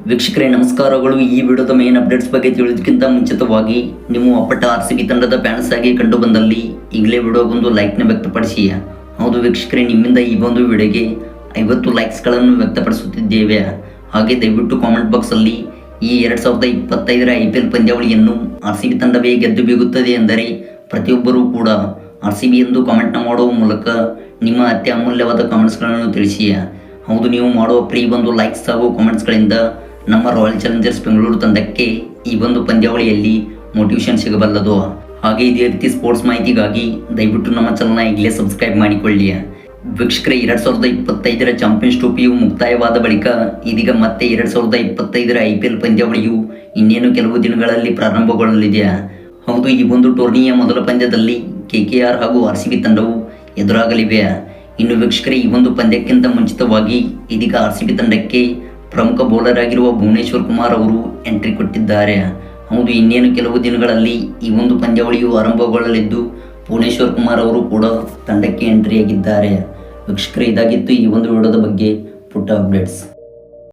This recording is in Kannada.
ವೀಕ್ಷಕರೇ ನಮಸ್ಕಾರಗಳು. ಈ ವಿಡಿಯೋದ ಮೇನ್ ಅಪ್ಡೇಟ್ಸ್ ಬಗ್ಗೆ ತಿಳಿಯೋದಕ್ಕಿಂತ ಮುಂಚಿತವಾಗಿ ನೀವು ಅಪ್ಪಟ RCB ತಂಡದ ಫ್ಯಾನ್ಸ್ ಆಗಿ ಕಂಡು ಬಂದಲ್ಲಿ ಈಗಲೇ ವಿಡಿಯೋಗೊಂದು ಲೈಕ್ನ ವ್ಯಕ್ತಪಡಿಸಿ. ಹೌದು ವೀಕ್ಷಕರೇ, ನಿಮ್ಮಿಂದ ಈ ಒಂದು ವಿಡಿಯೋಗೆ 50 ಲೈಕ್ಸ್ಗಳನ್ನು ವ್ಯಕ್ತಪಡಿಸುತ್ತಿದ್ದೇವೆ. ಹಾಗೆ ದಯವಿಟ್ಟು ಕಾಮೆಂಟ್ ಬಾಕ್ಸಲ್ಲಿ ಈ 2025ರ IPL ಪಂದ್ಯಾವಳಿಯನ್ನು RCB ತಂಡವೇ ಗೆದ್ದು ಬೀಗುತ್ತದೆ ಎಂದರೆ ಪ್ರತಿಯೊಬ್ಬರೂ ಕೂಡ RCB ಎಂದು ಕಾಮೆಂಟ್ನ ಮಾಡುವ ಮೂಲಕ ನಿಮ್ಮ ಅತಿ ಅಮೂಲ್ಯವಾದ ಕಾಮೆಂಟ್ಸ್ಗಳನ್ನು ತಿಳಿಸಿ. ಹೌದು, ನೀವು ಮಾಡುವ ಫ್ರೀ ಒಂದು ಲೈಕ್ಸ್ ಹಾಗೂ ಕಾಮೆಂಟ್ಸ್ಗಳಿಂದ ನಮ್ಮ ರಾಯಲ್ ಚಾಲೆಂಜರ್ಸ್ ಬೆಂಗಳೂರು ತಂಡಕ್ಕೆ ಈ ಒಂದು ಪಂದ್ಯಾವಳಿಯಲ್ಲಿ ಮೋಟಿವೇಶನ್ ಸಿಗಬಲ್ಲದು. ಹಾಗೆ ಇದೇ ರೀತಿ ಸ್ಪೋರ್ಟ್ಸ್ ಮಾಹಿತಿಗಾಗಿ ದಯವಿಟ್ಟು ನಮ್ಮ ಚಾನಲ್ನ ಈಗಲೇ ಸಬ್ಸ್ಕ್ರೈಬ್ ಮಾಡಿಕೊಳ್ಳಿ. ವೀಕ್ಷಕರೇ, 2025ರ ಚಾಂಪಿಯನ್ಸ್ ಟ್ರೋಫಿಯು ಮುಕ್ತಾಯವಾದ ಬಳಿಕ ಇದೀಗ ಮತ್ತೆ 2025ರ IPL ಪಂದ್ಯಾವಳಿಯು ಇನ್ನೇನು ಕೆಲವು ದಿನಗಳಲ್ಲಿ ಪ್ರಾರಂಭಗೊಳ್ಳಲಿದೆ. ಹೌದು, ಈ ಒಂದು ಟೂರ್ನಿಯ ಮೊದಲ ಪಂದ್ಯದಲ್ಲಿ KKR ಹಾಗೂ RCB ತಂಡವು ಎದುರಾಗಲಿವೆ. ಇನ್ನು ವೀಕ್ಷಕರೇ, ಈ ಒಂದು ಪಂದ್ಯಕ್ಕಿಂತ ಮುಂಚಿತವಾಗಿ ಇದೀಗ RCB ತಂಡಕ್ಕೆ ಪ್ರಮುಖ ಬೌಲರ್ ಆಗಿರುವ ಭುವನೇಶ್ವರ್ ಕುಮಾರ್ ಅವರು ಎಂಟ್ರಿ ಕೊಟ್ಟಿದ್ದಾರೆ. ಹೌದು, ಇನ್ನೇನು ಕೆಲವು ದಿನಗಳಲ್ಲಿ ಈ ಒಂದು ಪಂದ್ಯಾವಳಿಯು ಆರಂಭಗೊಳ್ಳಲಿದ್ದು ಭುವನೇಶ್ವರ್ ಕುಮಾರ್ ಅವರು ಕೂಡ ತಂಡಕ್ಕೆ ಎಂಟ್ರಿಯಾಗಿದ್ದಾರೆ. ವೀಕ್ಷಕರೇ, ಇದಾಗಿತ್ತು ಈ ಒಂದು ವಿಡಿಯೋದ ಬಗ್ಗೆ ಪುಟ್ಟ ಅಪ್ಡೇಟ್ಸ್.